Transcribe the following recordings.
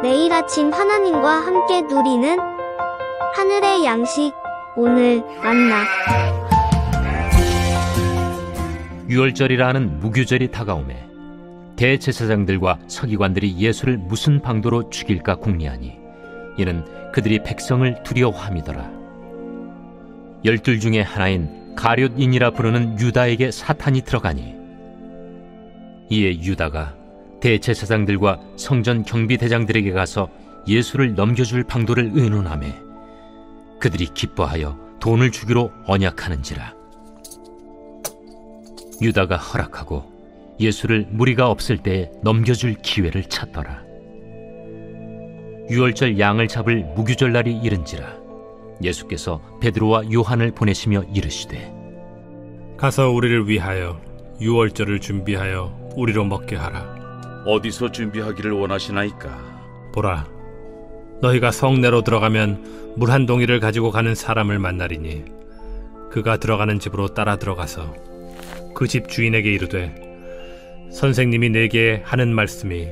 매일 아침 하나님과 함께 누리는 하늘의 양식, 오늘 만나. 유월절이라는 무교절이 다가오매 대제사장들과 서기관들이 예수를 무슨 방도로 죽일까 궁리하니 이는 그들이 백성을 두려워함이더라. 12 중에 하나인 가룟인이라 부르는 유다에게 사탄이 들어가니 이에 유다가 대제사장들과 성전 경비대장들에게 가서 예수를 넘겨줄 방도를 의논하매 그들이 기뻐하여 돈을 주기로 언약하는지라. 유다가 허락하고 예수를 무리가 없을 때에 넘겨줄 기회를 찾더라. 유월절 양을 잡을 무교절 날이 이른지라. 예수께서 베드로와 요한을 보내시며 이르시되 가서 우리를 위하여 유월절을 준비하여 우리로 먹게 하라. 어디서 준비하기를 원하시나이까? 보라, 너희가 성내로 들어가면 물 한 동이를 가지고 가는 사람을 만나리니 그가 들어가는 집으로 따라 들어가서 그 집 주인에게 이르되 선생님이 내게 하는 말씀이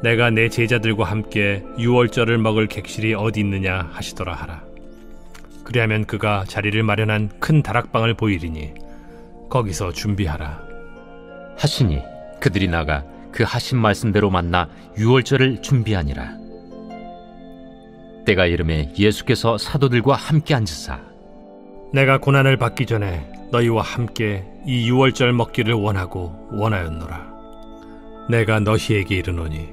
내가 내 제자들과 함께 유월절을 먹을 객실이 어디 있느냐 하시더라 하라. 그리하면 그가 자리를 마련한 큰 다락방을 보이리니 거기서 준비하라 하시니 그들이 나가 그 하신 말씀대로 만나 유월절을 준비하니라. 때가 이르매 예수께서 사도들과 함께 앉으사 내가 고난을 받기 전에 너희와 함께 이 유월절 먹기를 원하였노라. 내가 너희에게 이르노니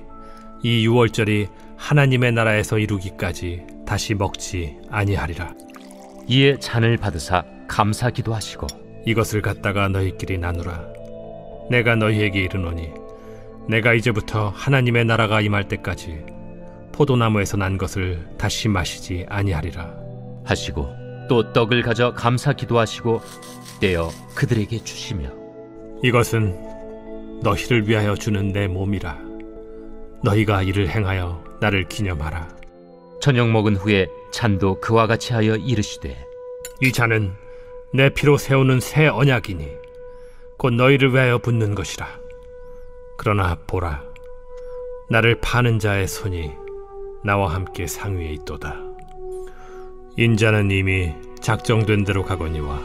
이 유월절이 하나님의 나라에서 이루기까지 다시 먹지 아니하리라. 이에 잔을 받으사 감사 기도하시고 이것을 갖다가 너희끼리 나누라. 내가 너희에게 이르노니 내가 이제부터 하나님의 나라가 임할 때까지 포도나무에서 난 것을 다시 마시지 아니하리라 하시고 또 떡을 가져 감사 기도하시고 떼어 그들에게 주시며 이것은 너희를 위하여 주는 내 몸이라. 너희가 이를 행하여 나를 기념하라. 저녁 먹은 후에 잔도 그와 같이 하여 이르시되 이 잔은 내 피로 세우는 새 언약이니 곧 너희를 위하여 붓는 것이라. 그러나 보라, 나를 파는 자의 손이 나와 함께 상위에 있도다. 인자는 이미 작정된 대로 가거니와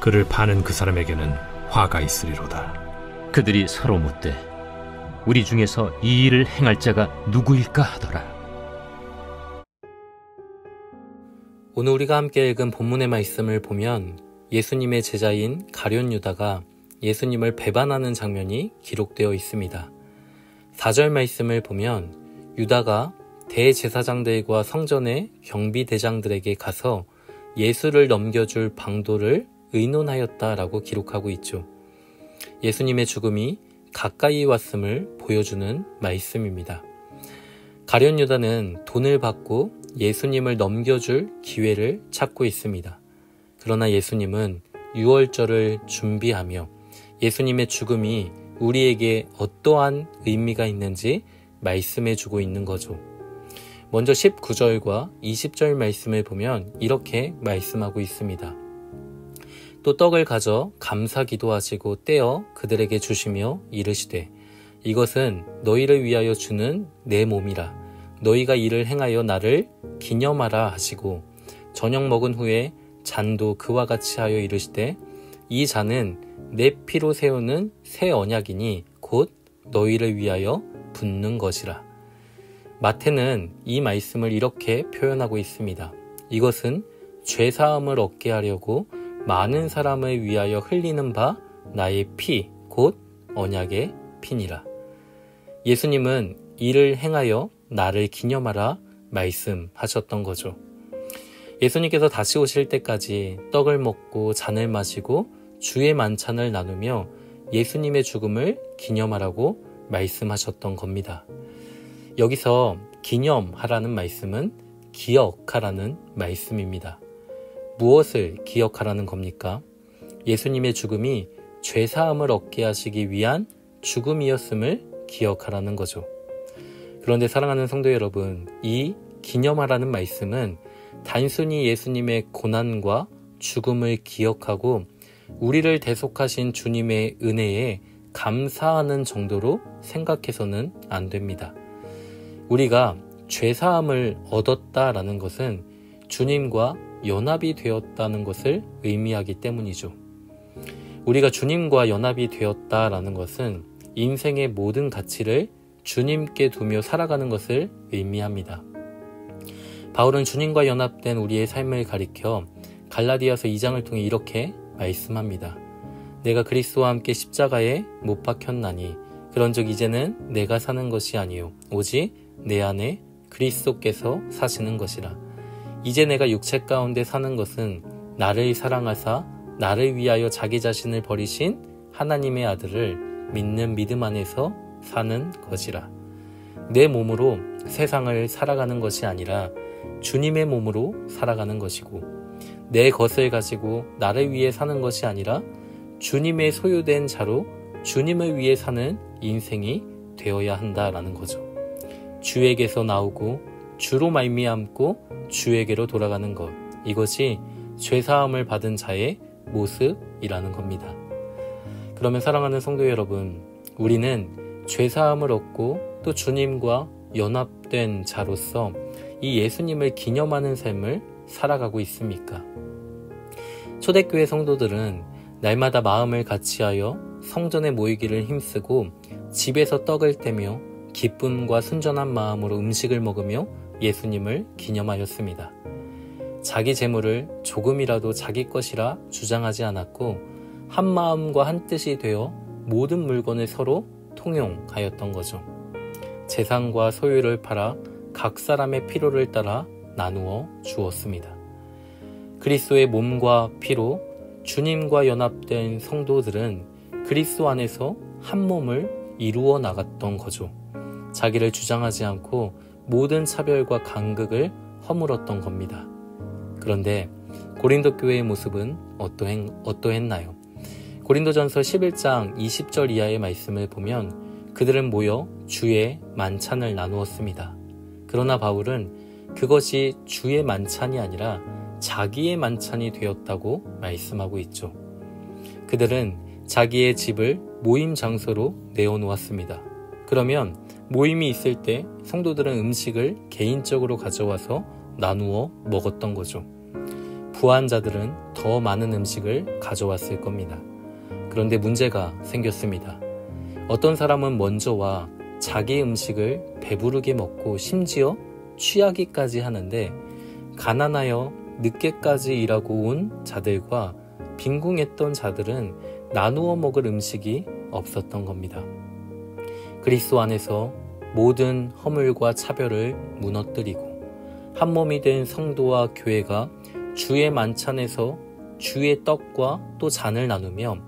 그를 파는 그 사람에게는 화가 있으리로다. 그들이 서로 묻되 우리 중에서 이 일을 행할 자가 누구일까 하더라. 오늘 우리가 함께 읽은 본문의 말씀을 보면 예수님의 제자인 가룟 유다가 예수님을 배반하는 장면이 기록되어 있습니다. 4절 말씀을 보면 유다가 대제사장들과 성전의 경비대장들에게 가서 예수를 넘겨줄 방도를 의논하였다라고 기록하고 있죠. 예수님의 죽음이 가까이 왔음을 보여주는 말씀입니다. 가룟 유다는 돈을 받고 예수님을 넘겨줄 기회를 찾고 있습니다. 그러나 예수님은 유월절을 준비하며 예수님의 죽음이 우리에게 어떠한 의미가 있는지 말씀해주고 있는 거죠. 먼저 19절과 20절 말씀을 보면 이렇게 말씀하고 있습니다. 또 떡을 가져 감사 기도하시고 떼어 그들에게 주시며 이르시되 이것은 너희를 위하여 주는 내 몸이라. 너희가 이를 행하여 나를 기념하라 하시고 저녁 먹은 후에 잔도 그와 같이 하여 이르시되 이 잔은 내 피로 세우는 새 언약이니 곧 너희를 위하여 붓는 것이라. 마태는 이 말씀을 이렇게 표현하고 있습니다. 이것은 죄사함을 얻게 하려고 많은 사람을 위하여 흘리는 바 나의 피, 곧 언약의 피니라. 예수님은 이를 행하여 나를 기념하라 말씀하셨던 거죠. 예수님께서 다시 오실 때까지 떡을 먹고 잔을 마시고 주의 만찬을 나누며 예수님의 죽음을 기념하라고 말씀하셨던 겁니다. 여기서 기념하라는 말씀은 기억하라는 말씀입니다. 무엇을 기억하라는 겁니까? 예수님의 죽음이 죄사함을 얻게 하시기 위한 죽음이었음을 기억하라는 거죠. 그런데 사랑하는 성도 여러분, 이 기념하라는 말씀은 단순히 예수님의 고난과 죽음을 기억하고 우리를 대속하신 주님의 은혜에 감사하는 정도로 생각해서는 안 됩니다. 우리가 죄사함을 얻었다라는 것은 주님과 연합이 되었다는 것을 의미하기 때문이죠. 우리가 주님과 연합이 되었다라는 것은 인생의 모든 가치를 주님께 두며 살아가는 것을 의미합니다. 바울은 주님과 연합된 우리의 삶을 가리켜 갈라디아서 2장을 통해 이렇게 말씀합니다. 내가 그리스도와 함께 십자가에 못 박혔나니 그런즉 이제는 내가 사는 것이 아니요 오직 내 안에 그리스도께서 사시는 것이라. 이제 내가 육체 가운데 사는 것은 나를 사랑하사 나를 위하여 자기 자신을 버리신 하나님의 아들을 믿는 믿음 안에서 사는 것이라. 내 몸으로 세상을 살아가는 것이 아니라 주님의 몸으로 살아가는 것이고, 내 것을 가지고 나를 위해 사는 것이 아니라 주님의 소유된 자로 주님을 위해 사는 인생이 되어야 한다라는 거죠. 주에게서 나오고 주로 말미암고 주에게로 돌아가는 것, 이것이 죄사함을 받은 자의 모습이라는 겁니다. 그러면 사랑하는 성도 여러분, 우리는 죄사함을 얻고 또 주님과 연합된 자로서 이 예수님을 기념하는 삶을 살아가고 있습니까? 초대교회 성도들은 날마다 마음을 같이하여 성전에 모이기를 힘쓰고 집에서 떡을 떼며 기쁨과 순전한 마음으로 음식을 먹으며 예수님을 기념하였습니다. 자기 재물을 조금이라도 자기 것이라 주장하지 않았고 한 마음과 한 뜻이 되어 모든 물건을 서로 통용하였던 거죠. 재산과 소유를 팔아 각 사람의 필요를 따라 나누어 주었습니다. 그리스도의 몸과 피로 주님과 연합된 성도들은 그리스도 안에서 한 몸을 이루어 나갔던 거죠. 자기를 주장하지 않고 모든 차별과 간극을 허물었던 겁니다. 그런데 고린도 교회의 모습은 어떠했나요? 고린도전서 11장 20절 이하의 말씀을 보면 그들은 모여 주의 만찬을 나누었습니다. 그러나 바울은 그것이 주의 만찬이 아니라 자기의 만찬이 되었다고 말씀하고 있죠. 그들은 자기의 집을 모임 장소로 내어놓았습니다. 그러면 모임이 있을 때 성도들은 음식을 개인적으로 가져와서 나누어 먹었던 거죠. 부한 자들은 더 많은 음식을 가져왔을 겁니다. 그런데 문제가 생겼습니다. 어떤 사람은 먼저 와 자기 음식을 배부르게 먹고 심지어 취하기까지 하는데 가난하여 늦게까지 일하고 온 자들과 빈궁했던 자들은 나누어 먹을 음식이 없었던 겁니다. 그리스도 안에서 모든 허물과 차별을 무너뜨리고 한 몸이 된 성도와 교회가 주의 만찬에서 주의 떡과 또 잔을 나누며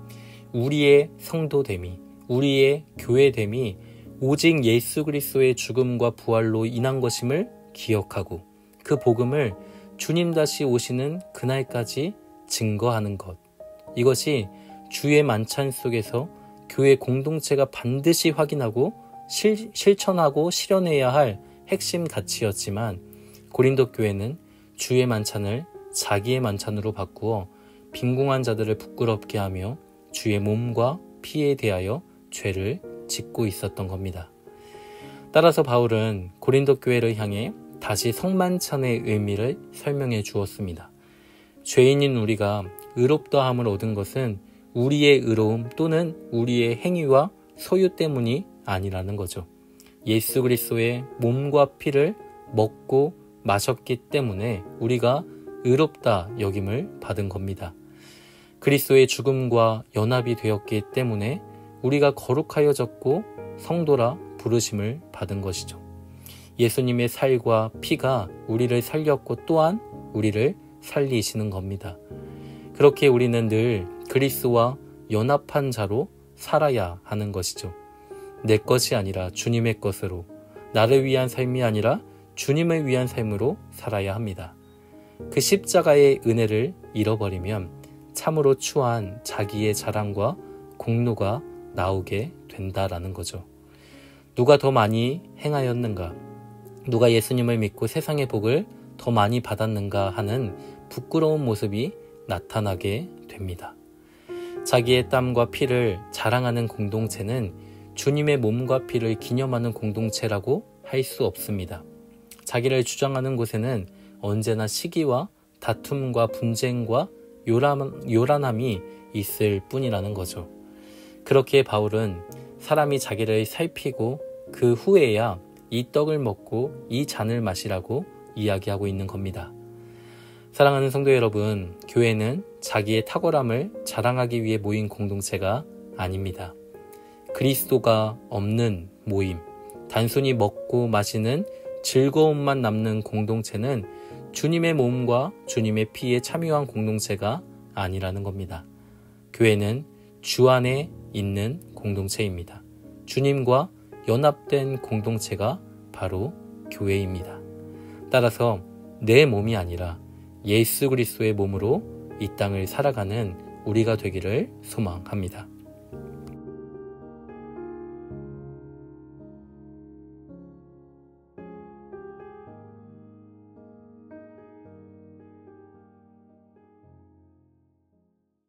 우리의 성도됨이, 우리의 교회됨이 오직 예수 그리스도의 죽음과 부활로 인한 것임을 기억하고 그 복음을 주님 다시 오시는 그날까지 증거하는 것, 이것이 주의 만찬 속에서 교회 공동체가 반드시 확인하고 실천하고 실현해야 할 핵심 가치였지만 고린도 교회는 주의 만찬을 자기의 만찬으로 바꾸어 빈궁한 자들을 부끄럽게 하며 주의 몸과 피에 대하여 죄를 짓고 있었던 겁니다. 따라서 바울은 고린도 교회를 향해 다시 성만찬의 의미를 설명해 주었습니다. 죄인인 우리가 의롭다함을 얻은 것은 우리의 의로움 또는 우리의 행위와 소유 때문이 아니라는 거죠. 예수 그리스도의 몸과 피를 먹고 마셨기 때문에 우리가 의롭다 여김을 받은 겁니다. 그리스도의 죽음과 연합이 되었기 때문에 우리가 거룩하여졌고 성도라 부르심을 받은 것이죠. 예수님의 살과 피가 우리를 살렸고 또한 우리를 살리시는 겁니다. 그렇게 우리는 늘 그리스도와 연합한 자로 살아야 하는 것이죠. 내 것이 아니라 주님의 것으로, 나를 위한 삶이 아니라 주님을 위한 삶으로 살아야 합니다. 그 십자가의 은혜를 잃어버리면 참으로 추한 자기의 자랑과 공로가 나오게 된다라는 거죠. 누가 더 많이 행하였는가? 누가 예수님을 믿고 세상의 복을 더 많이 받았는가 하는 부끄러운 모습이 나타나게 됩니다. 자기의 땀과 피를 자랑하는 공동체는 주님의 몸과 피를 기념하는 공동체라고 할 수 없습니다. 자기를 주장하는 곳에는 언제나 시기와 다툼과 분쟁과 요란함이 있을 뿐이라는 거죠. 그렇기에 바울은 사람이 자기를 살피고 그 후에야 이 떡을 먹고 이 잔을 마시라고 이야기하고 있는 겁니다. 사랑하는 성도 여러분, 교회는 자기의 탁월함을 자랑하기 위해 모인 공동체가 아닙니다. 그리스도가 없는 모임, 단순히 먹고 마시는 즐거움만 남는 공동체는 주님의 몸과 주님의 피에 참여한 공동체가 아니라는 겁니다. 교회는 주 안에 있는 공동체입니다. 주님과 연합된 공동체가 바로 교회입니다. 따라서 내 몸이 아니라 예수 그리스도의 몸으로 이 땅을 살아가는 우리가 되기를 소망합니다.